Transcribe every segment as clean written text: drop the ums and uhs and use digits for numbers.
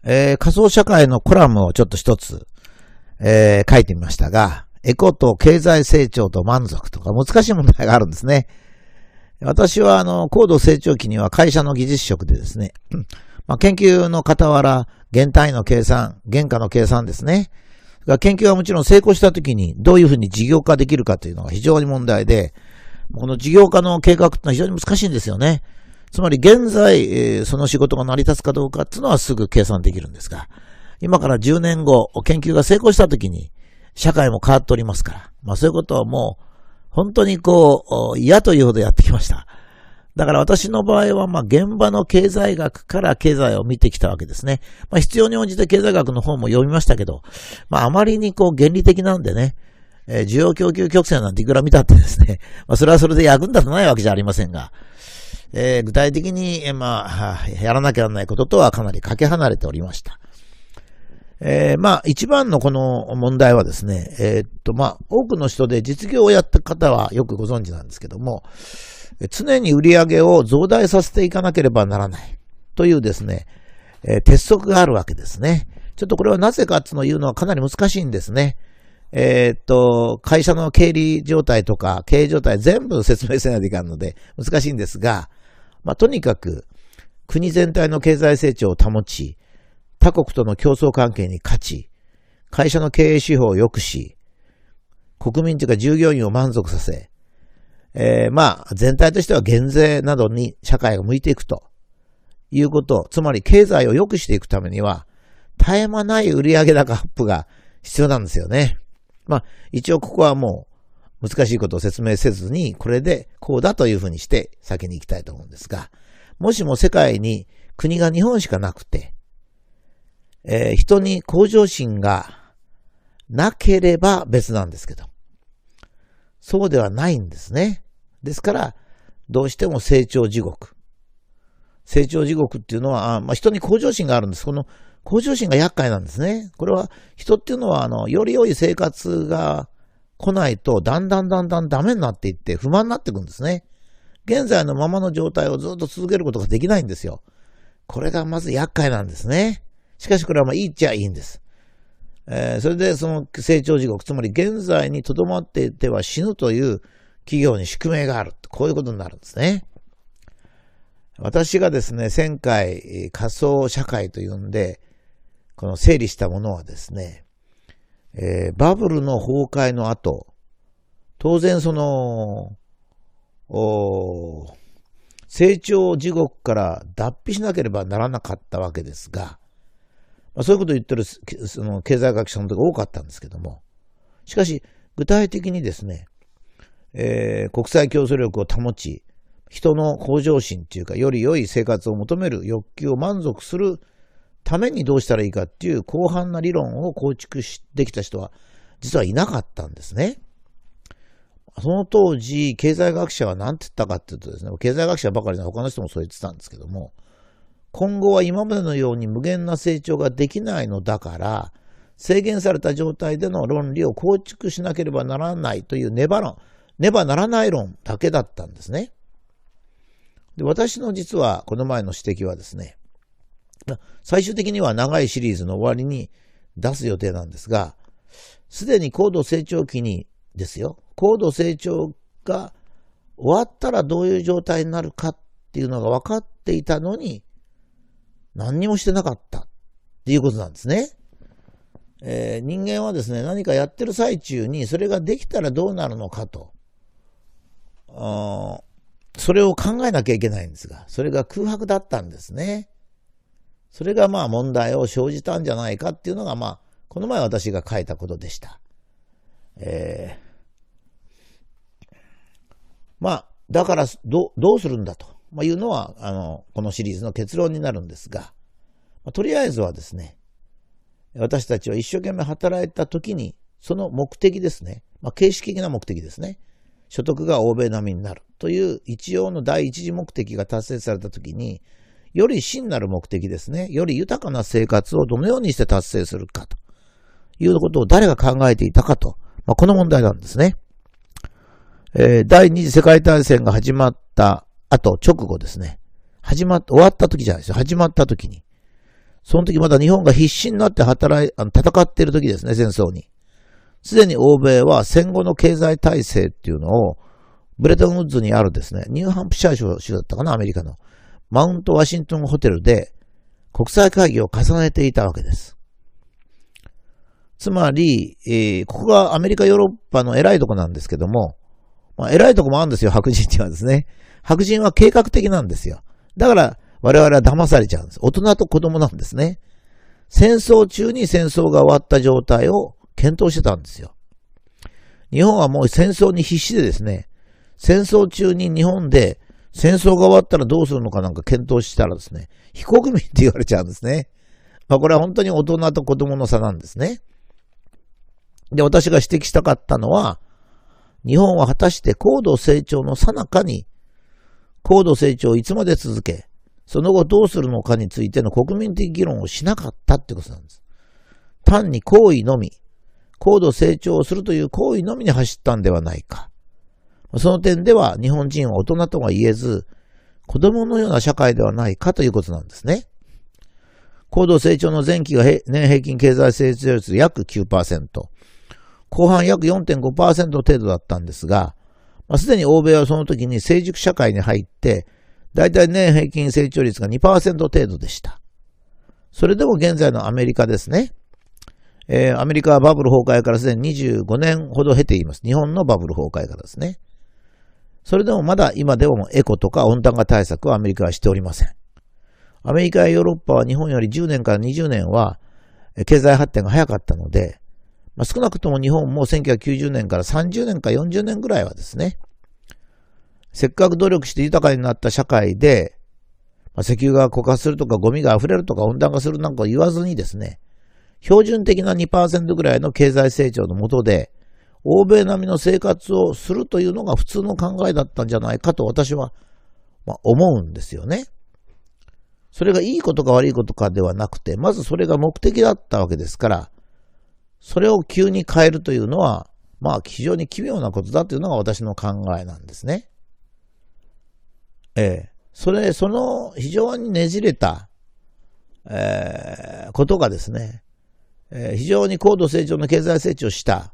仮想社会のコラムをちょっと一つ、書いてみましたが、エコと経済成長と満足とか難しい問題があるんですね。私は高度成長期には会社の技術職でですね、研究の傍ら、原単位の計算、原価の計算ですね。研究はもちろん成功したときにどういうふうに事業化できるかというのが非常に問題で、この事業化の計画ってのは非常に難しいんですよね。つまり現在、その仕事が成り立つかどうかっていうのはすぐ計算できるんですが、今から10年後、研究が成功したときに、社会も変わっておりますから、そういうことはもう、本当に嫌というほどやってきました。だから私の場合は、現場の経済学から経済を見てきたわけですね。必要に応じて経済学の本も読みましたけど、あまりに原理的なんでね、需要供給曲線なんていくら見たってですね、それはそれで役に立たないわけじゃありませんが、具体的に、やらなきゃならないこととはかなりかけ離れておりました。一番のこの問題はですね、多くの人で実業をやった方はよくご存知なんですけども、常に売り上げを増大させていかなければならないというですね、鉄則があるわけですね。ちょっとこれはなぜかっていうのはかなり難しいんですね。会社の経理状態とか経営状態全部説明せないといかんので難しいんですが、とにかく国全体の経済成長を保ち、他国との競争関係に勝ち、会社の経営指標を良くし、国民というか従業員を満足させ、全体としては減税などに社会が向いていくということ、つまり経済を良くしていくためには、絶え間ない売上高アップが必要なんですよね。一応ここはもう難しいことを説明せずに、これでこうだというふうにして先に行きたいと思うんですが、もしも世界に国が日本しかなくて、人に向上心がなければ別なんですけど、そうではないんですね。ですから、どうしても成長地獄。成長地獄っていうのは、人に向上心があるんです。この向上心が厄介なんですね。これは、人っていうのは、より良い生活が来ないと、だんだんダメになっていって、不満になっていくんですね。現在のままの状態をずっと続けることができないんですよ。これがまず厄介なんですね。しかしこれはいいっちゃいいんです。それでその成長地獄、つまり現在に留まっていては死ぬという企業に宿命がある。こういうことになるんですね。私がですね、前回仮想社会というんで、この整理したものはですね、バブルの崩壊の後、当然その、成長地獄から脱皮しなければならなかったわけですが、そういうことを言ってるその経済学者の人が多かったんですけども、しかし具体的にですね、国際競争力を保ち、人の向上心というか、より良い生活を求める欲求を満足するためにどうしたらいいかっていう広範な理論を構築できた人は実はいなかったんですね。その当時、経済学者は何て言ったかっていうとですね、経済学者ばかりで他の人もそう言ってたんですけども、今後は今までのように無限な成長ができないのだから、制限された状態での論理を構築しなければならないというねばならない論だけだったんですね。で、私の実はこの前の指摘はですね、最終的には長いシリーズの終わりに出す予定なんですが、すでに高度成長期にですよ、高度成長が終わったらどういう状態になるかっていうのが分かっていたのに、何にもしてなかったっていうことなんですね。人間はですね、何かやってる最中にそれができたらどうなるのかと、それを考えなきゃいけないんですが、それが空白だったんですね。それが問題を生じたんじゃないかっていうのがこの前私が書いたことでした。だからどうするんだというのはこのシリーズの結論になるんですが、とりあえずはですね、私たちは一生懸命働いたときにその目的ですね、形式的な目的ですね、所得が欧米並みになるという一応の第一次目的が達成されたときに、より真なる目的ですね、より豊かな生活をどのようにして達成するかということを誰が考えていたかと、この問題なんですね。第二次世界大戦が始まった後、直後ですね。終わった時じゃないですよ。始まった時に。その時まだ日本が必死になって戦っている時ですね、戦争に。すでに欧米は戦後の経済体制っていうのを、ブレトンウッズにあるですね、ニューハンプシャー州だったかな、アメリカの。マウントワシントンホテルで国際会議を重ねていたわけです。つまり、ここがアメリカ、ヨーロッパの偉いとこなんですけども、偉いとこもあるんですよ、白人にはですね。白人は計画的なんですよ。だから我々は騙されちゃうんです。大人と子供なんですね。戦争中に戦争が終わった状態を検討してたんですよ。日本はもう戦争に必死でですね、戦争中に日本で戦争が終わったらどうするのかなんか検討したらですね、非国民って言われちゃうんですね。これは本当に大人と子供の差なんですね。で、私が指摘したかったのは、日本は果たして高度成長の最中に、高度成長をいつまで続け、その後どうするのかについての国民的議論をしなかったってことなんです。単に行為のみ、高度成長をするという行為のみに走ったんではないか。その点では日本人は大人とは言えず、子供のような社会ではないかということなんですね。高度成長の前期が年平均経済成長率約 9%、後半約 4.5% 程度だったんですが、すでに欧米はその時に成熟社会に入って、だいたい年平均成長率が 2% 程度でした。それでも現在のアメリカですね。アメリカはバブル崩壊からすでに25年ほど経ています。日本のバブル崩壊からですね。それでもまだ今でもエコとか温暖化対策はアメリカはしておりません。アメリカやヨーロッパは日本より10年から20年は経済発展が早かったので、少なくとも日本も1990年から30年か40年ぐらいはですね、せっかく努力して豊かになった社会で、石油が枯渇するとかゴミが溢れるとか温暖化するなんか言わずにですね、標準的な 2% ぐらいの経済成長の下で、欧米並みの生活をするというのが普通の考えだったんじゃないかと私は、思うんですよね。それがいいことか悪いことかではなくて、まずそれが目的だったわけですから、それを急に変えるというのは、非常に奇妙なことだというのが私の考えなんですね。その非常にねじれた、ことがですね、非常に高度成長の経済成長した。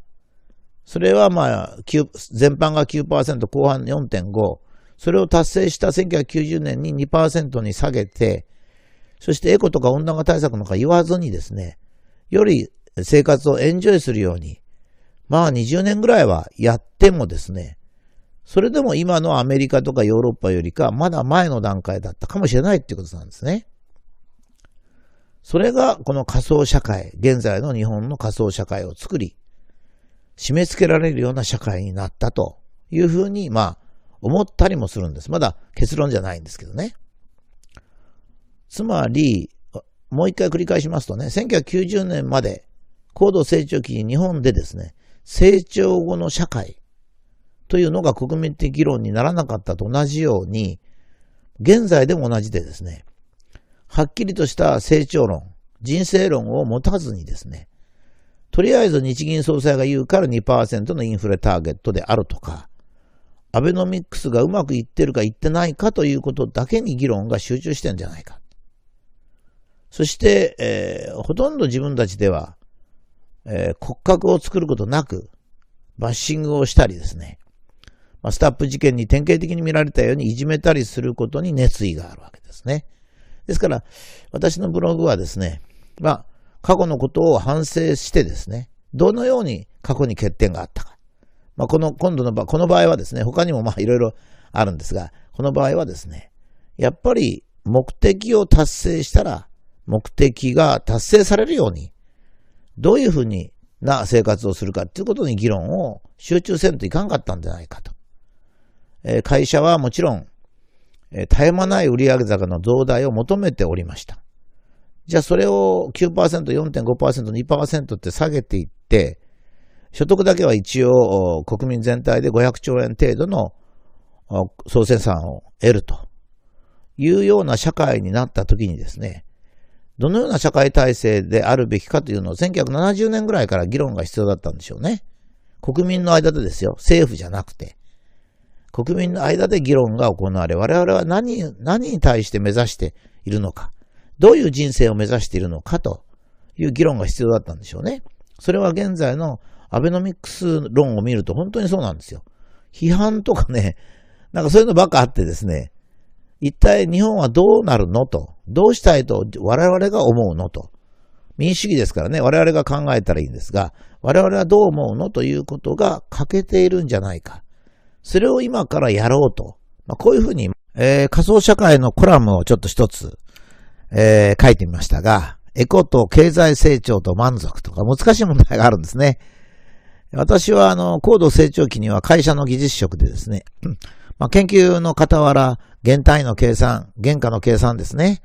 それは全般が 9%、後半 4.5。それを達成した1990年に 2% に下げて、そしてエコとか温暖化対策なんか言わずにですね、より生活をエンジョイするように、20年ぐらいはやってもですね、それでも今のアメリカとかヨーロッパよりかまだ前の段階だったかもしれないっていうことなんですね。それがこの仮想社会、現在の日本の仮想社会を作り、締め付けられるような社会になったというふうに思ったりもするんです。まだ結論じゃないんですけどね。つまり、もう一回繰り返しますとね、1990年まで高度成長期に日本でですね、成長後の社会というのが国民的議論にならなかったと同じように、現在でも同じでですね、はっきりとした成長論、人生論を持たずにですね、とりあえず日銀総裁が言うから 2% のインフレターゲットであるとか、アベノミクスがうまくいってるかいってないかということだけに議論が集中してるんじゃないか。そして、ほとんど自分たちでは、骨格を作ることなく、バッシングをしたりですね、スタップ事件に典型的に見られたようにいじめたりすることに熱意があるわけですね。ですから、私のブログはですね、過去のことを反省してですね、どのように過去に欠点があったか。この場合はですね、他にもいろいろあるんですが、この場合はですね、やっぱり目的を達成したら、目的が達成されるように、どういうふうな生活をするかということに議論を集中せんといかんかったんじゃないかと。会社はもちろん、絶え間ない売上高の増大を求めておりました。じゃあそれを 9%、4.5%、2% って下げていって、所得だけは一応国民全体で500兆円程度の総生産を得るというような社会になったときにですね、どのような社会体制であるべきかというのを1970年ぐらいから議論が必要だったんでしょうね。国民の間でですよ、政府じゃなくて、国民の間で議論が行われ、我々は何に対して目指しているのか、どういう人生を目指しているのかという議論が必要だったんでしょうね。それは現在のアベノミクス論を見ると本当にそうなんですよ。批判とかね、なんかそういうのばっかあってですね、一体日本はどうなるのと、どうしたいと我々が思うのと、民主主義ですからね、我々が考えたらいいんですが、我々はどう思うのということが欠けているんじゃないか。それを今からやろうと。こういうふうに、仮想社会のコラムをちょっと一つ、書いてみましたが、エコと経済成長と満足とか難しい問題があるんですね。私は高度成長期には会社の技術職でですね、研究の傍ら、原単位の計算、原価の計算ですね。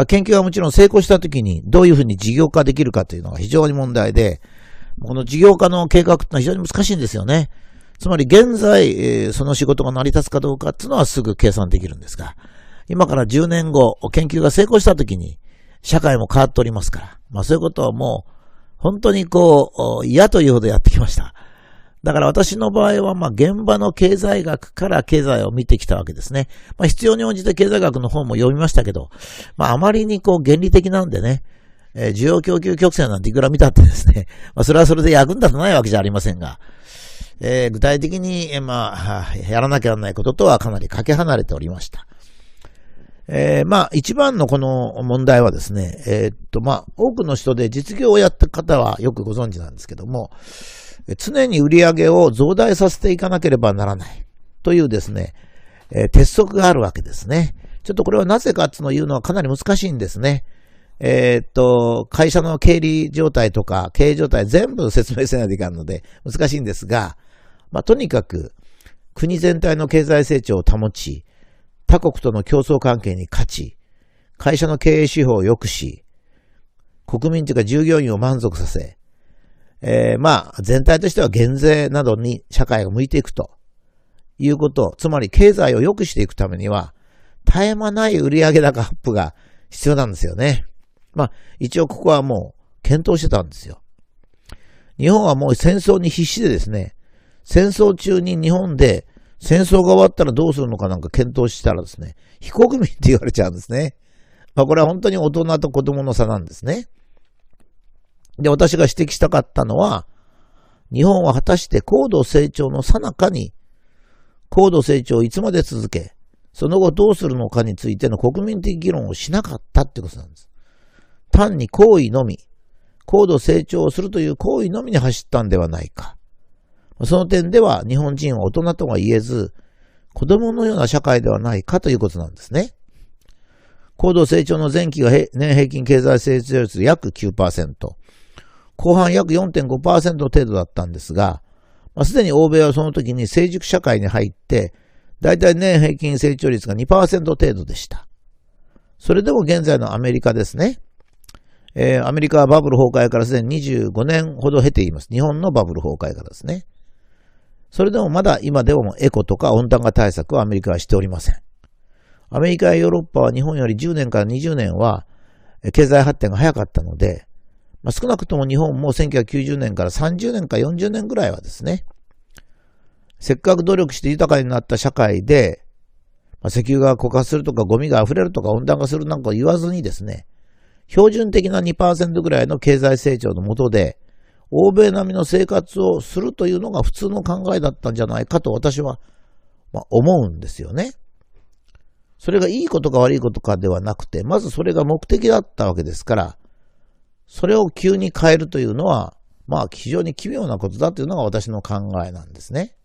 研究はもちろん成功したときにどういうふうに事業化できるかというのが非常に問題で、この事業化の計画ってのは非常に難しいんですよね。つまり現在、その仕事が成り立つかどうかっていうのはすぐ計算できるんですが、今から10年後、研究が成功したときに、社会も変わっておりますから、そういうことはもう、本当に嫌というほどやってきました。だから私の場合は、現場の経済学から経済を見てきたわけですね。必要に応じて経済学の本も読みましたけど、あまりに原理的なんでね、需要供給曲線なんていくら見たってですね、それはそれで役に立たないわけじゃありませんが、具体的に、やらなきゃならないこととはかなりかけ離れておりました。一番のこの問題はですね、多くの人で実業をやった方はよくご存知なんですけども、常に売り上げを増大させていかなければならないというですね、鉄則があるわけですね。ちょっとこれはなぜかっていうのはかなり難しいんですね。会社の経理状態とか経営状態全部説明せないといけないので難しいんですが、とにかく国全体の経済成長を保ち、他国との競争関係に勝ち、会社の経営手法を良くし、国民というか従業員を満足させ、全体としては減税などに社会が向いていくということ、つまり経済を良くしていくためには、絶え間ない売上高アップが必要なんですよね。一応ここはもう検討してたんですよ。日本はもう戦争に必死でですね、戦争中に日本で戦争が終わったらどうするのかなんか検討したらですね、非国民って言われちゃうんですね。これは本当に大人と子供の差なんですね。で、私が指摘したかったのは、日本は果たして高度成長の最中に、高度成長をいつまで続け、その後どうするのかについての国民的議論をしなかったってことなんです。単に行為のみ、高度成長をするという行為のみに走ったんではないか。その点では日本人は大人とは言えず、子供のような社会ではないかということなんですね。高度成長の前期が年平均経済成長率約 9%、後半約 4.5% 程度だったんですが、すでに欧米はその時に成熟社会に入って、だいたい年平均成長率が 2% 程度でした。それでも現在のアメリカですね。アメリカはバブル崩壊からすでに25年ほど経ています。日本のバブル崩壊からですね。それでもまだ今でもエコとか温暖化対策はアメリカはしておりません。アメリカやヨーロッパは日本より10年から20年は経済発展が早かったので、少なくとも日本も1990年から30年か40年ぐらいはですね、せっかく努力して豊かになった社会で、石油が枯渇するとかゴミが溢れるとか温暖化するなんか言わずにですね、標準的な 2% ぐらいの経済成長の下で、欧米並みの生活をするというのが普通の考えだったんじゃないかと私は、思うんですよね。それがいいことか悪いことかではなくて、まずそれが目的だったわけですから、それを急に変えるというのは、非常に奇妙なことだというのが私の考えなんですね。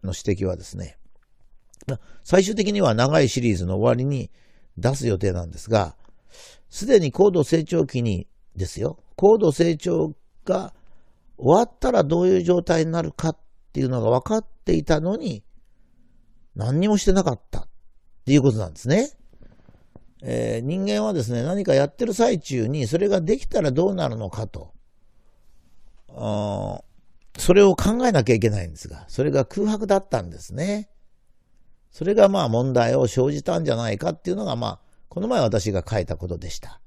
の指摘はですね、最終的には長いシリーズの終わりに出す予定なんですが、すでに高度成長期にですよ、高度成長が終わったらどういう状態になるかっていうのが分かっていたのに、何にもしてなかったっていうことなんですね。人間はですね、何かやってる最中にそれができたらどうなるのかと、それを考えなきゃいけないんですが、それが空白だったんですね。それが問題を生じたんじゃないかっていうのがこの前私が書いたことでした。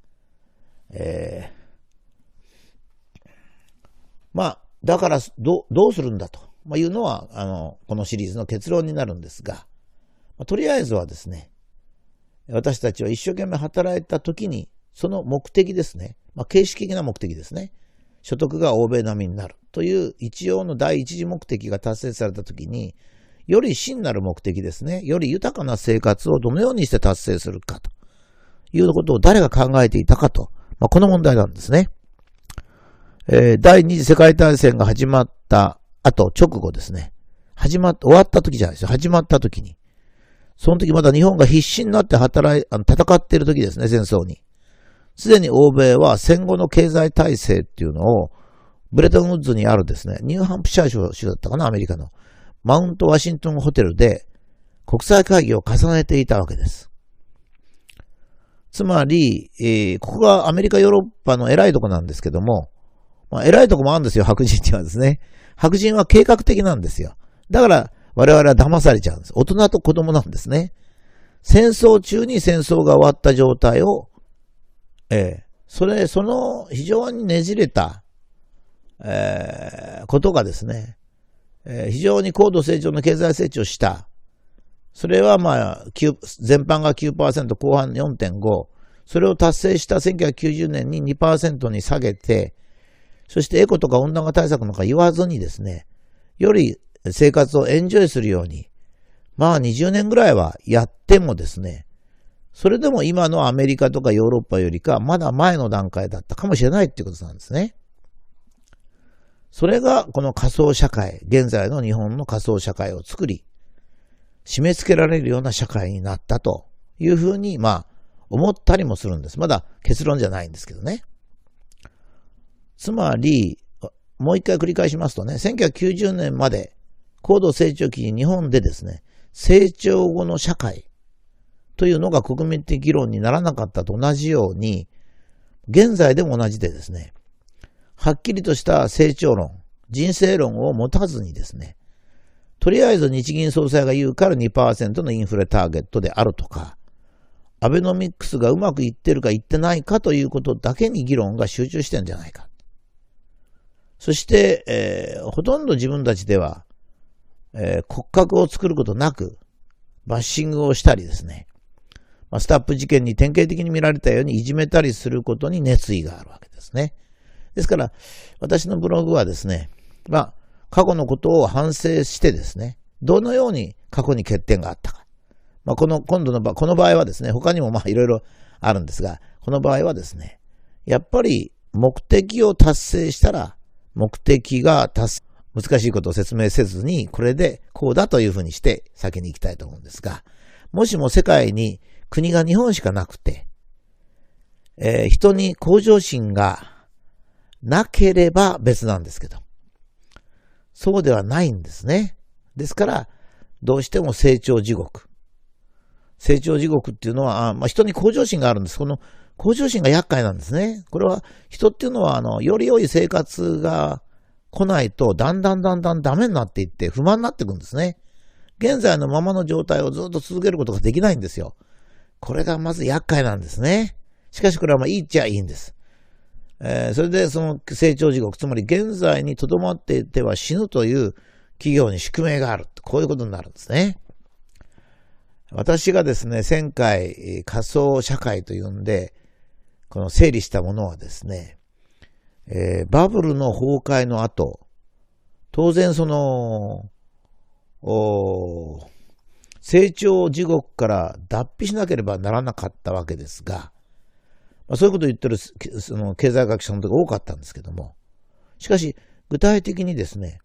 だからどうするんだというのはこのシリーズの結論になるんですが、とりあえずはですね、私たちは一生懸命働いた時にその目的ですね。形式的な目的ですね。所得が欧米並みになるという一応の第一次目的が達成されたときに、より真なる目的ですね。より豊かな生活をどのようにして達成するかということを誰が考えていたかと。この問題なんですね。第二次世界大戦が始まった後、直後ですね。終わった時じゃないですよ。始まった時に。その時まだ日本が必死になって戦っている時ですね、戦争に。すでに欧米は戦後の経済体制っていうのを、ブレトンウッズにあるですね、ニューハンプシャー州だったかな、アメリカの。マウントワシントンホテルで国際会議を重ねていたわけです。つまり、ここがアメリカ、ヨーロッパの偉いとこなんですけども、偉いとこもあるんですよ、白人にはですね。白人は計画的なんですよ。だから我々は騙されちゃうんです。大人と子供なんですね。戦争中に戦争が終わった状態を、その非常にねじれた、ことがですね、非常に高度成長の経済成長した。それは全般が 9%、後半 4.5。それを達成した1990年に 2% に下げて、そしてエコとか温暖化対策なんか言わずにですね、より生活をエンジョイするように、20年ぐらいはやってもですね、それでも今のアメリカとかヨーロッパよりかまだ前の段階だったかもしれないっていうことなんですね。それがこの仮想社会、現在の日本の仮想社会を作り、締め付けられるような社会になったというふうに思ったりもするんです。まだ結論じゃないんですけどね。つまり、もう一回繰り返しますとね、1990年まで高度成長期に日本でですね、成長後の社会というのが国民的議論にならなかったと同じように、現在でも同じでですね、はっきりとした成長論、人生論を持たずにですね、とりあえず日銀総裁が言うから 2% のインフレターゲットであるとか、アベノミクスがうまくいってるかいってないかということだけに議論が集中してるんじゃないか。そして、ほとんど自分たちでは、骨格を作ることなく、バッシングをしたりですね、スタップ事件に典型的に見られたようにいじめたりすることに熱意があるわけですね。ですから、私のブログはですね、過去のことを反省してですね、どのように過去に欠点があったか。この場合はですね、他にもいろいろあるんですが、この場合はですね、やっぱり目的を達成したら、目的が難しいことを説明せずに、これでこうだというふうにして先に行きたいと思うんですが、もしも世界に国が日本しかなくて、人に向上心がなければ別なんですけど、そうではないんですね。ですから、どうしても成長地獄。成長地獄っていうのは、人に向上心があるんです。この向上心が厄介なんですね。これは、人っていうのは、より良い生活が来ないと、だんだんダメになっていって、不満になっていくんですね。現在のままの状態をずっと続けることができないんですよ。これがまず厄介なんですね。しかしこれはいいっちゃいいんです。それでその成長地獄、つまり現在に留まっていては死ぬという企業に宿命がある。こういうことになるんですね。私がですね、前回仮想社会というんで、この整理したものはですね、バブルの崩壊の後、当然その、成長地獄から脱皮しなければならなかったわけですが、そういうことを言ってるその経済学者の時多かったんですけども、しかし具体的にですね、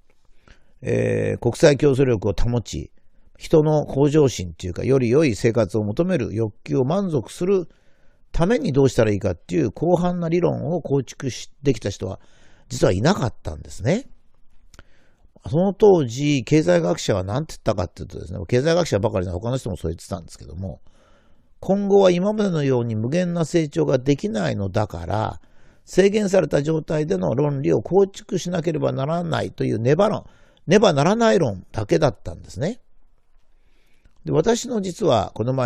国際競争力を保ち、人の向上心というか、より良い生活を求める欲求を満足するためにどうしたらいいかっていう広範な理論を構築できた人は実はいなかったんですね。その当時、経済学者は何て言ったかっていうとですね、経済学者ばかりの他の人もそう言ってたんですけども、今後は今までのように無限な成長ができないのだから、制限された状態での論理を構築しなければならないというねばならない論だけだったんですね。で、私の実はこの前